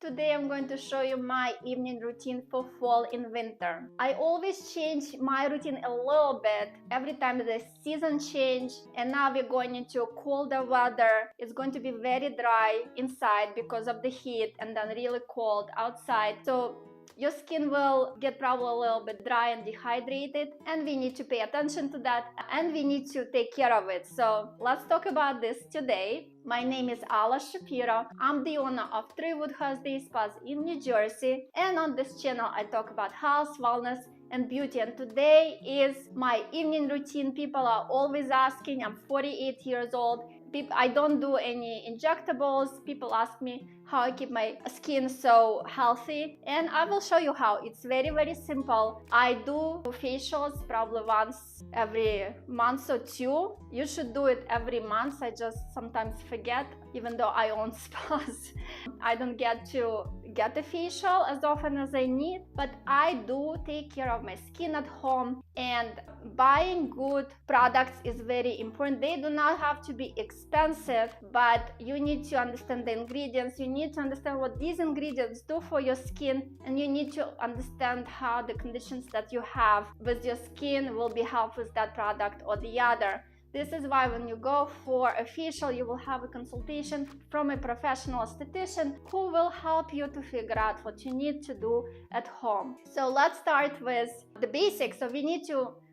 Today I'm going to show you my evening routine for fall and winter. I always change my routine a little bit every time the season change, and now we're going into colder weather. It's going to be very dry inside because of the heat and then really cold outside. So your skin will get probably a little bit dry and dehydrated, and we need to pay attention to that and we need to take care of it. So let's talk about this today. My name is Alla Shapiro. I'm the owner of Three Woodhouse Day Spas in New Jersey, and on this channel I talk about health, wellness and beauty, and today is my evening routine. People are always asking. I'm 48 years old. I don't do any injectables. People ask me how I keep my skin so healthy, and I will show you how. It's very simple. I do facials probably once every month or two. You should do it every month. I just sometimes forget, even though I own spas. I don't get to get a facial as often as I need, but I do take care of my skin at home, and buying good products is very important. They do not have to be expensive, but you need to understand the ingredients. You need to understand what these ingredients do for your skin, and you need to understand how the conditions that you have with your skin will be helped with that product or the other. This is why when you go for a facial, you will have a consultation from a professional esthetician who will help you to figure out what you need to do at home. So let's start with the basics. So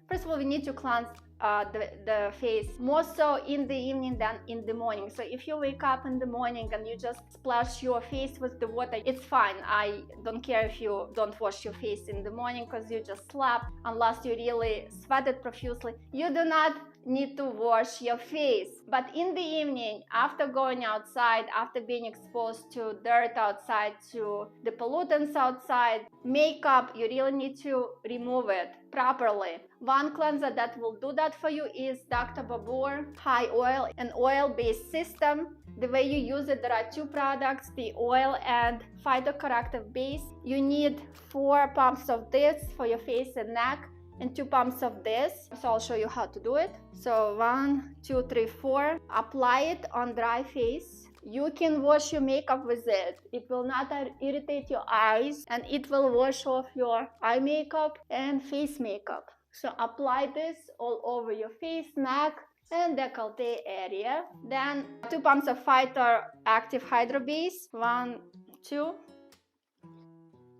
first of all, we need to cleanse the face more so in the evening than in the morning. So if you wake up in the morning and you just splash your face with the water, it's fine. I don't care if you don't wash your face in the morning because you just slept, unless you really sweated profusely. You do not need to wash your face. But in the evening, after going outside, after being exposed to dirt outside, to the pollutants outside, makeup, you really need to remove it properly. One cleanser that will do that for you is Dr. Babor High Oil, an oil-based system. The way you use it, there are two products, the oil and phytocorrective base. You need 4 pumps of this for your face and neck, and 2 pumps of this. So I'll show you how to do it. So 1, 2, 3, 4. Apply it on dry face. You can wash your makeup with it. It will not irritate your eyes, and it will wash off your eye makeup and face makeup. So apply this all over your face, neck and décolleté area. Then 2 pumps of Phyto Active Hydro Base. 1, 2.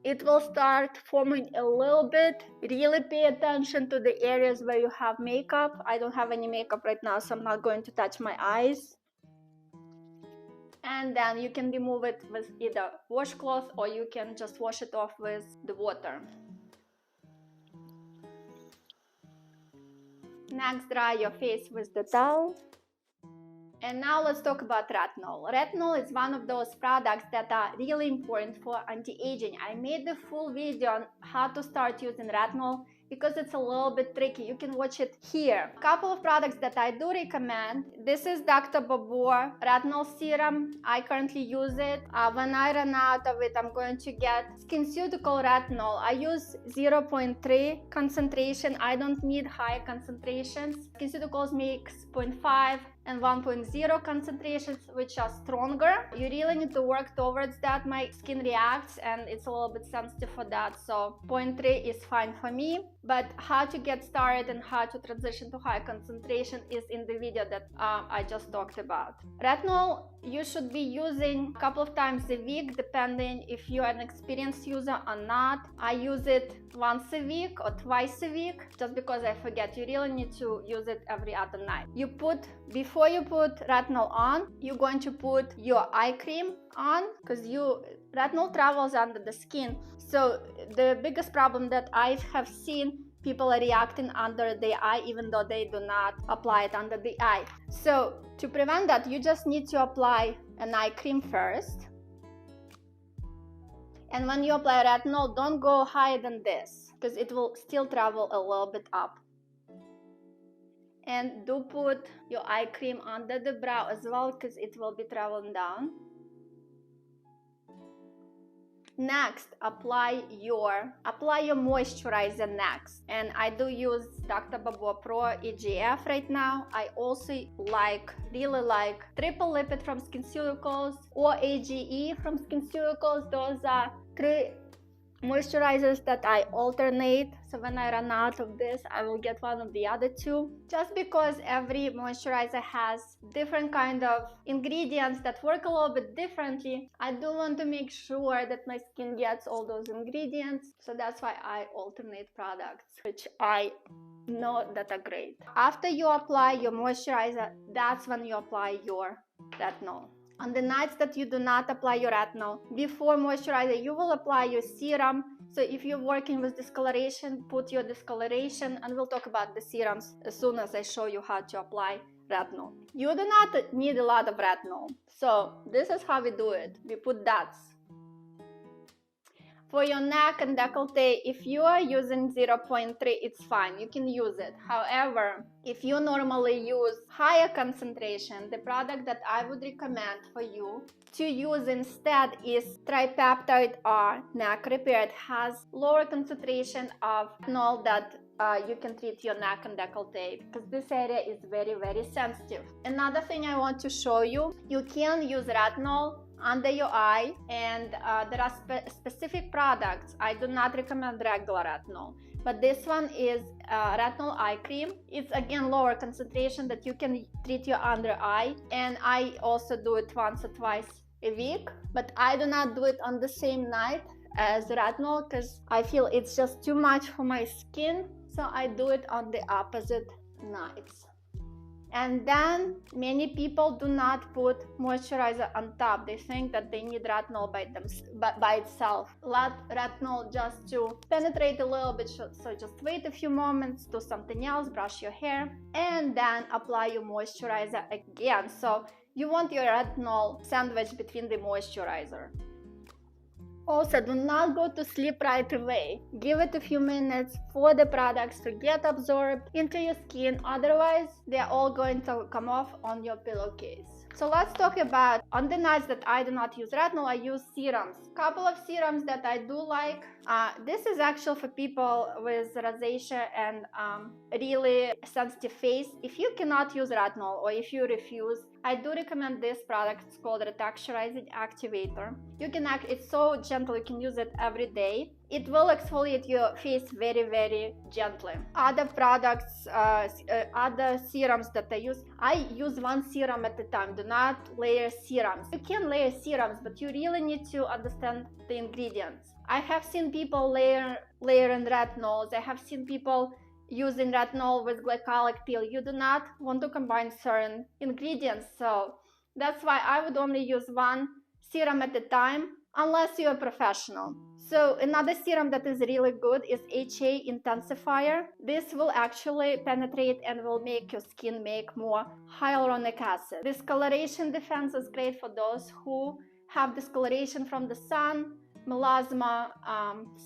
It will start forming a little bit. Really pay attention to the areas where you have makeup. I don't have any makeup right now, so I'm not going to touch my eyes. And then you can remove it with either washcloth or you can just wash it off with the water. Next, dry your face with the towel. And now let's talk about retinol. Retinol is one of those products that are really important for anti-aging. I made the full video on how to start using retinol because it's a little bit tricky. You can watch it here. A couple of products that I do recommend. This is Dr. Babor Retinol Serum. I currently use it. When I run out of it, I'm going to get SkinCeuticals Retinol. I use 0.3 concentration. I don't need high concentrations. SkinCeuticals makes 0.5 and 1.0 concentrations, which are stronger. You really need to work towards that. My skin reacts and it's a little bit sensitive for that, so 0.3 is fine for me. But how to get started and how to transition to high concentration is in the video that I just talked about. Retinol you should be using a couple of times a week, depending if you are an experienced user or not. I use it once a week or twice a week just because I forget. You really need to use it every other night. Before you put retinol on, you're going to put your eye cream on, because retinol travels under the skin. So the biggest problem that I have seen, people are reacting under the eye even though they do not apply it under the eye. So to prevent that, you just need to apply an eye cream first. And when you apply retinol, don't go higher than this because it will still travel a little bit up. And do put your eye cream under the brow as well because it will be traveling down. Next, apply your moisturizer next. And I do use Dr. Babor Pro A.G.E right now. I also really like Triple Lipid from SkinCeuticals or A.G.E from SkinCeuticals. Those are 3 moisturizers that I alternate. So when I run out of this, I will get one of the other 2. Just because every moisturizer has different kind of ingredients that work a little bit differently, I do want to make sure that my skin gets all those ingredients. So that's why I alternate products, which I know that are great. After you apply your moisturizer, that's when you apply your retinol. On the nights that you do not apply your retinol, before moisturizer, you will apply your serum. So if you're working with discoloration, put your discoloration, and we'll talk about the serums as soon as I show you how to apply retinol. You do not need a lot of retinol. So this is how we do it. We put dots. For your neck and décolleté, if you are using 0.3, it's fine, you can use it. However, if you normally use higher concentration, the product that I would recommend for you to use instead is TRIPEPTIDE-R neck repair. It has lower concentration of retinol that you can treat your neck and décolleté, because this area is very, very sensitive. Another thing I want to show you, you can use retinol under your eye, and there are specific products. I do not recommend regular retinol, but this one is retinol eye cream. It's again lower concentration that you can treat your under eye, and I also do it once or twice a week, but I do not do it on the same night as retinol because I feel it's just too much for my skin, so I do it on the opposite nights. And then many people do not put moisturizer on top. They think that they need retinol by itself. Let retinol just to penetrate a little bit. So just wait a few moments, do something else, brush your hair, and then apply your moisturizer again. So you want your retinol sandwiched between the moisturizer. Also, do not go to sleep right away. Give it a few minutes for the products to get absorbed into your skin, otherwise they're all going to come off on your pillowcase. So let's talk about, on the nights that I do not use retinol, I use serums. Couple of serums that I do like. This is actually for people with rosacea and really sensitive face. If you cannot use retinol or if you refuse, I do recommend this product. It's called Retexturing Activator. You can it's so gentle, you can use it every day. It will exfoliate your face very, very gently. Other products, other serums that I use one serum at a time. Do not layer serums. You can layer serums, but you really need to understand the ingredients. I have seen people layering retinols. I have seen people using retinol with glycolic pill. You do not want to combine certain ingredients, so that's why I would only use one serum at a time, unless you're a professional. So another serum that is really good is H.A. Intensifier. This will actually penetrate and will make your skin make more hyaluronic acid. Discoloration defense is great for those who have discoloration from the sun, melasma,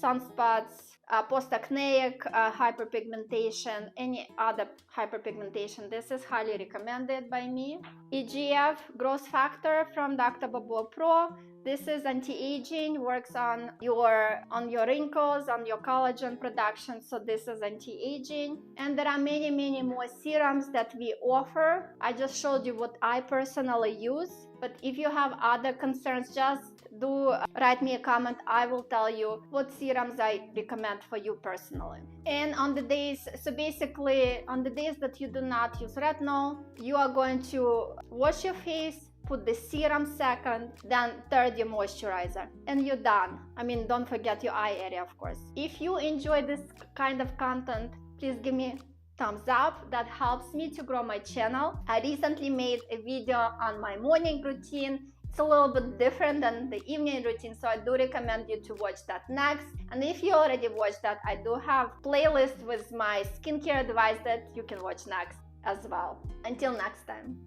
sunspots, post-acneic hyperpigmentation, any other hyperpigmentation. This is highly recommended by me. EGF growth factor from Dr. Babor Pro. This is anti-aging, works on your wrinkles, on your collagen production, so this is anti-aging. And there are many, many more serums that we offer. I just showed you what I personally use, but if you have other concerns, just write me a comment. I will tell you what serums I recommend for you personally. And on the days, so basically on the days that you do not use retinol, you are going to wash your face, put the serum second, then third your moisturizer, and you're done. I mean, don't forget your eye area, of course. If you enjoy this kind of content, please give me thumbs up. That helps me to grow my channel. I recently made a video on my morning routine. It's a little bit different than the evening routine, so I do recommend you to watch that next. And if you already watched that, I do have playlist with my skincare advice that you can watch next as well. Until next time.